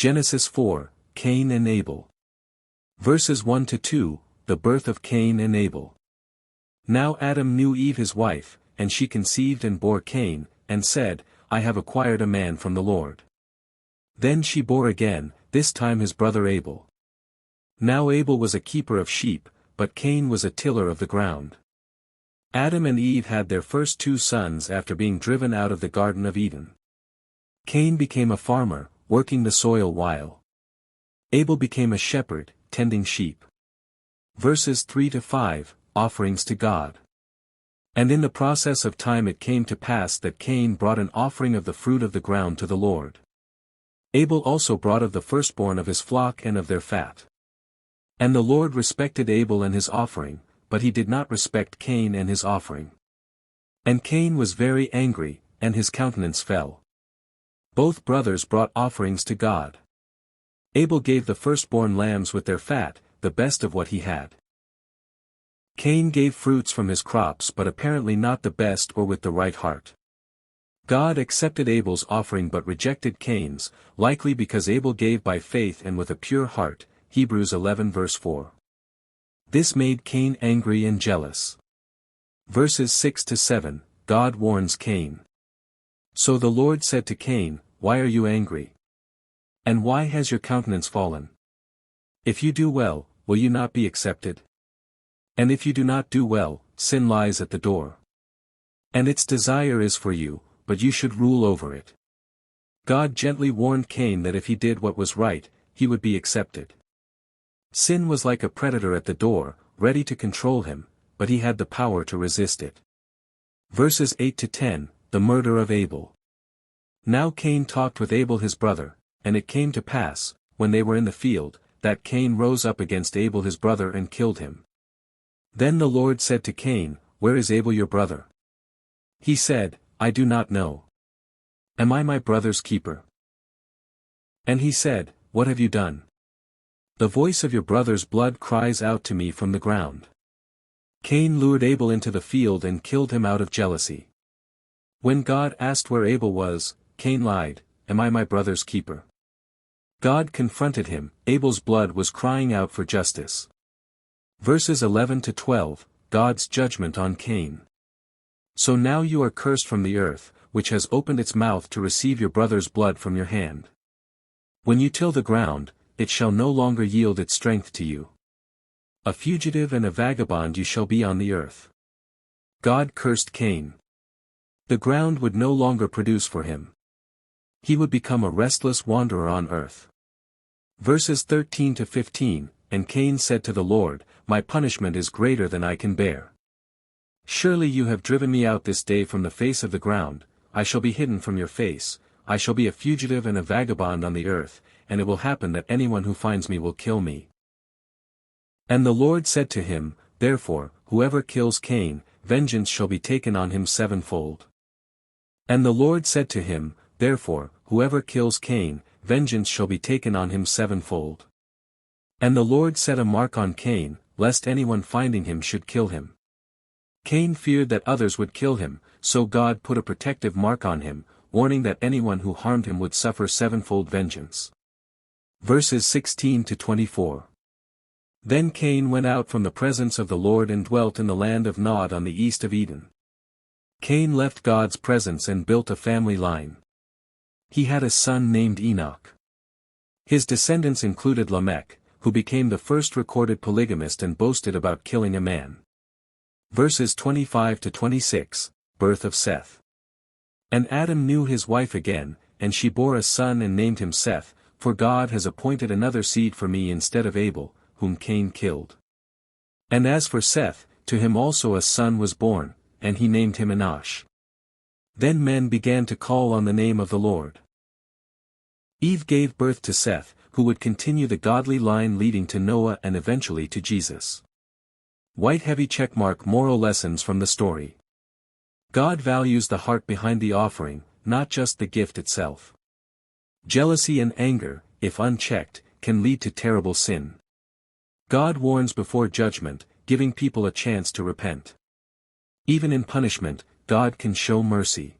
Genesis 4, Cain and Abel. Verses 1-2, the birth of Cain and Abel. Now Adam knew Eve his wife, and she conceived and bore Cain, and said, I have acquired a man from the Lord. Then she bore again, this time his brother Abel. Now Abel was a keeper of sheep, but Cain was a tiller of the ground. Adam and Eve had their first 2 sons after being driven out of the Garden of Eden. Cain became a farmer, working the soil while Abel became a shepherd, tending sheep. Verses 3-5, offerings to God. And in the process of time it came to pass that Cain brought an offering of the fruit of the ground to the Lord. Abel also brought of the firstborn of his flock and of their fat. And the Lord respected Abel and his offering, but he did not respect Cain and his offering. And Cain was very angry, and his countenance fell. Both brothers brought offerings to God. Abel gave the firstborn lambs with their fat, the best of what he had. Cain gave fruits from his crops but apparently not the best or with the right heart. God accepted Abel's offering but rejected Cain's, likely because Abel gave by faith and with a pure heart, Hebrews 11 verse 4. This made Cain angry and jealous. Verses 6-7, God warns Cain. So the Lord said to Cain, Why are you angry? And why has your countenance fallen? If you do well, will you not be accepted? And if you do not do well, sin lies at the door. And its desire is for you, but you should rule over it. God gently warned Cain that if he did what was right, he would be accepted. Sin was like a predator at the door, ready to control him, but he had the power to resist it. Verses 8-10, the murder of Abel. Now Cain talked with Abel his brother, and it came to pass, when they were in the field, that Cain rose up against Abel his brother and killed him. Then the Lord said to Cain, Where is Abel your brother? He said, I do not know. Am I my brother's keeper? And he said, What have you done? The voice of your brother's blood cries out to me from the ground. Cain lured Abel into the field and killed him out of jealousy. When God asked where Abel was, Cain lied, Am I my brother's keeper? God confronted him, Abel's blood was crying out for justice. Verses 11-12, God's judgment on Cain. So now you are cursed from the earth, which has opened its mouth to receive your brother's blood from your hand. When you till the ground, it shall no longer yield its strength to you. A fugitive and a vagabond you shall be on the earth. God cursed Cain. The ground would no longer produce for him. He would become a restless wanderer on earth. Verses 13-15, And Cain said to the Lord, My punishment is greater than I can bear. Surely you have driven me out this day from the face of the ground, I shall be hidden from your face, I shall be a fugitive and a vagabond on the earth, and it will happen that anyone who finds me will kill me. And the Lord said to him, Therefore, whoever kills Cain, vengeance shall be taken on him sevenfold. And the Lord said to him, Therefore, whoever kills Cain, vengeance shall be taken on him sevenfold. And the Lord set a mark on Cain, lest anyone finding him should kill him. Cain feared that others would kill him, so God put a protective mark on him, warning that anyone who harmed him would suffer sevenfold vengeance. Verses 16-24. Then Cain went out from the presence of the Lord and dwelt in the land of Nod on the east of Eden. Cain left God's presence and built a family line. He had a son named Enoch. His descendants included Lamech, who became the first recorded polygamist and boasted about killing a man. Verses 25-26, birth of Seth. And Adam knew his wife again, and she bore a son and named him Seth, for God has appointed another seed for me instead of Abel, whom Cain killed. And as for Seth, to him also a son was born, and he named him Enosh. Then men began to call on the name of the Lord. Eve gave birth to Seth, who would continue the godly line leading to Noah and eventually to Jesus. White heavy checkmark moral lessons from the story. God values the heart behind the offering, not just the gift itself. Jealousy and anger, if unchecked, can lead to terrible sin. God warns before judgment, giving people a chance to repent. Even in punishment, God can show mercy.